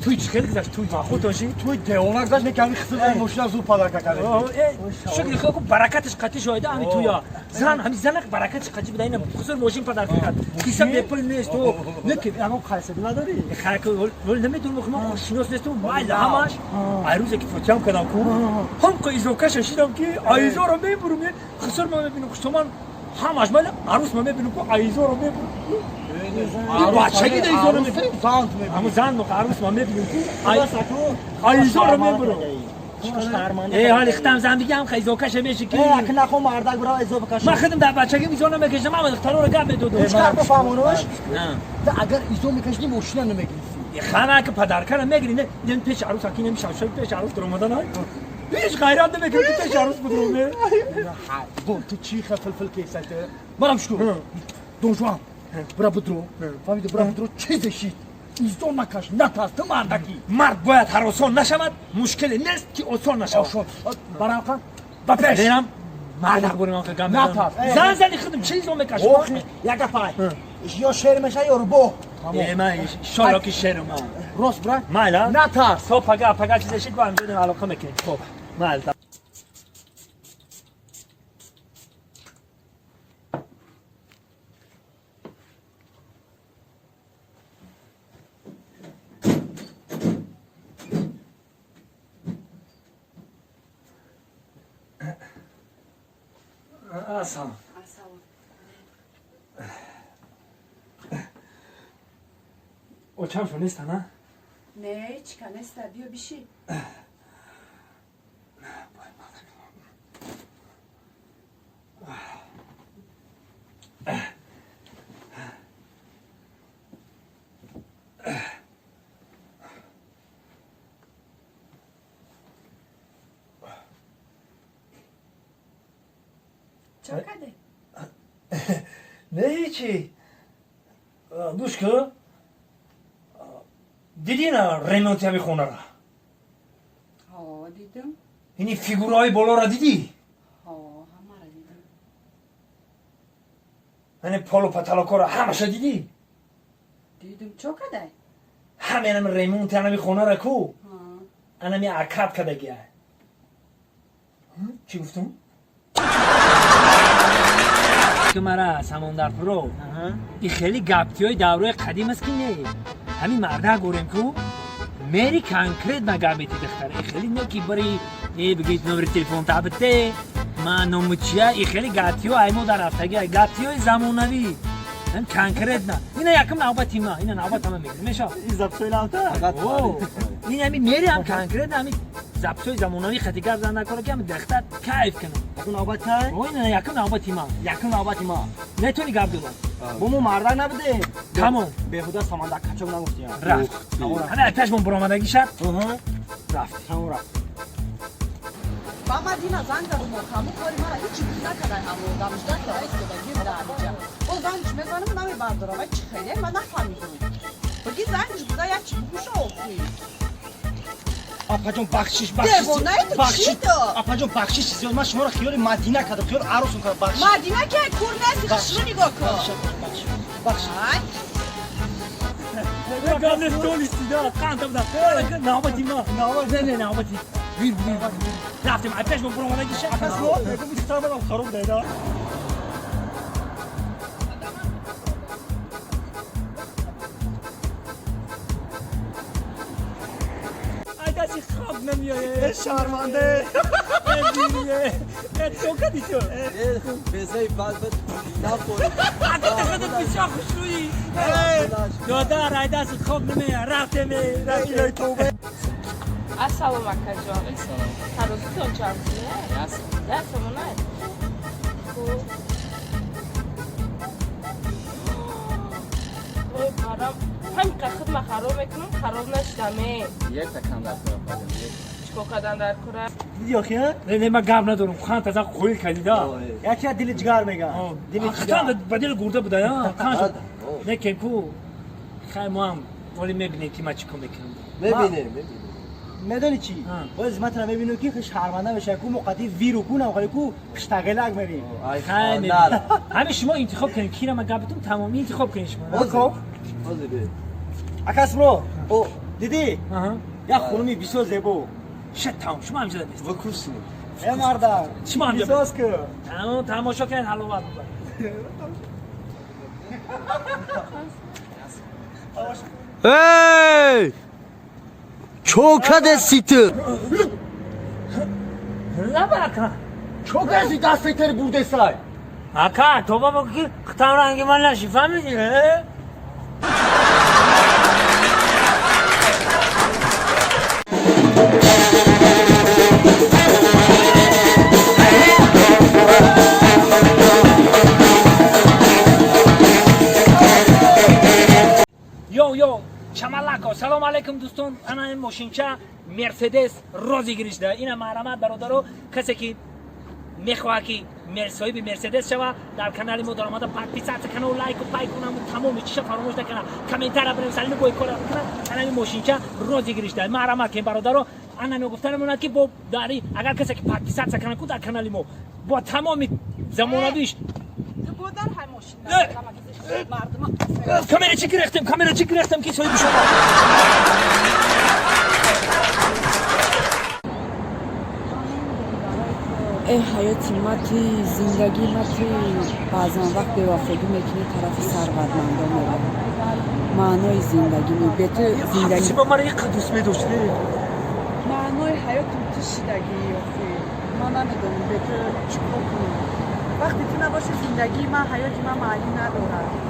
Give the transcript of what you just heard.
توی چیکار گذاشت توی خود داشتی توی دیوانه گذاشت نکردی خسر ماشین زود پدر کرده شکر خدا برکتش قطعی شده همین تویا زن همین زن برکتش قطعی بده این خسر ماشین پدر کرد کیسه پول نیست تو نکه اما خاصه نداری خاک ول نمیدونم که ما شناس نیستم مایل همش عروسی که فوتیام کردم کو هم که ایزوکش شدم که ایزو رو میبرم خسر ما میبینم که شما همش مال عروس ما میبینم که ایزو رو میبرم بچگی ایزو رو میبرم همون زن و عروس ما میبینم که ایزو رو میبرم حالی ختم زندگی هم خیلی زوکش میشه که اگه نخو مردک برای ایزو بکشم من خودم در بچگی ایزو نمیکشم من دخترا رو گپ میدادم چیکار بفهمونوش نه اگر ایزو میکشی ماشین نمیگیری خانه که پدر کنه میگیری نه پیش عروس کی نمیشه پیش عروس در اومدن هیچ غیرت نمیکنه که پیش عروس بدرومه بون تو چی فلفل کیسته برام شو دون جوان برا بدرو فهمیدی برا بدرو چیزشی ایزو نکش نترس تو مردکی مرد باید هر آسان نشود مشکلی نیست که آسان نشود برام کن با پیش برم مردک بریم آنکه گم زن زنی خودم چیزو میکشم یک پای یا شیر میشه یا رو بو من شالا که شیر ما راست برا مالا نترس تو پگا چیزشی با هم جدیم علاقه میکنی خب مالا Asam. O çam şu nesta na? Ne, çıkan nesta diyor bir şey. Çok hadi. Ne içi? Duşku? دیدین ریمونتی همی خونه را دیدم اینی فیگورهای بالا را دیدی؟ همه را دیدم اینی پالو پتالاکا را همش را دیدی؟ دیدم چو کده؟ همه اینم ریمونتی همی خونه را کو؟ اینمی عقب کده گیه چی گفتم؟ که مرا سمندر پرو این خیلی گپتی های دوره قدیم است که نه همین مرده گوریم کو میری کانکریت نگابیتی دختره این خیلی نه که بری بگید نمبر تلفن تابته ما نموچیا این خیلی گپتی های ایمو در هفتگی گپتی های زمانوی هم کانکریت نه این یکم نوبتی ما این نوبت هم میگیریم میشه این زبطوی نامتا این همین میری هم کانکریت همین زبطوی زمانوی خطیگر زنده کنه که هم دختر کیف کنه یکم نوبت های؟ این یکم نوبتی ما یکم نوبتی ما نتونی گپ دادن بومو مردک نبوده تمام بهوده سمندر کچک نگفتی رفت همه اتشمون برآمدگی شد رفت همون رفت بابا دینا زنگ دادم همو کاری مرا هیچی بود نکرده همو دمشتر که رئیس بگیم در اینجا با زنگش میزنم نمی بردارم و چی خیلی من نفهمیدم بگی زنگش بوده یک چی بگوش آفری آپا جون بخشش دیوانه تو چی تو؟ آپا جون بخشش زیاد من شما رو خیال مدینه کردم خیال عروس کردم بخشش مدینه که کور نیستی خشم نگاه کن بخشش گاز استولی سیدا قانتم دا نوبتی ما نه نوبتی ویر رفتیم اتشمون برآمدگی شد اصلا میگم بیشتر خراب دیدا دستی خواب نمیایه شرمنده تو کدی تو بزای بعد نخوری خودت بسیار خوش روی دادار ای دست خواب نمیایه رفتم اینای توبه Assalamu alaikum. Tarozito çarptı ya. Ders mi ne? Oy param. Hem kalkıp makarov ekmem, karov neştame. یک تکم در کنم چیکار در کره؟ دیدی آخه نه من گام ندارم خان تازه خویل کردی دا یکی از دل جگر میگه دل خان بدل گورده بوده یا خان شد نه که کو خیر ما هم ولی میبینه که ما چیکار میکنم میبینه میدونی چی؟ باز ما ترا میبینیم که شرمنده بشه کو موقتی ویرو کو نه کو پشتگلک میری خیر همین شما انتخاب کنید کی را من گفتم تمامی انتخاب کنید شما خب اکاس برو او دیدی آها یک خانمی بسیار زیبا شت تمام شما همینجا بست وکوسی ای مردا شما همینجا بساز که تماشا کردن حلاوت بود Hey! Çok adesitti. نه برکن چو کسی دستی تر بوده سای اکا تو بابا که ختم رنگی من نشی فهمیدی نه؟ یو چمالکو سلام علیکم دوستان انا این ماشینچه مرسدس روزی گریشده این مرحمت برادرو کسی که میخواه که صاحب مرسدس شوه در کانال ما دارم پاکتیسات کانال لایک و پای کنم تمام چیزا فراموش نکنه کامنتار بنویسید لگوی کار کنه انا این ماشینچه روزی گریشده مرحمت که برادرو انا میگفتن موناد که با داری اگر کسی که پاکتیسات کنه کو در کانال ما با تمام زمانویش تو بودن های ماشین مردم کامera چی گرفتم که صاحب شما ای حیاتی ماتی زندگی ماتی بعضان وقت به وفادی میکنی طرف ثروتمندا میره معنای زندگی می به تو زندگی چی با من یک دوست می‌داشتی معنای حیات تو چیدگی آخه ما نمیدونم به تو چیکار کنم وقتی تو نباشه زندگی من حیاتی من معنی نداره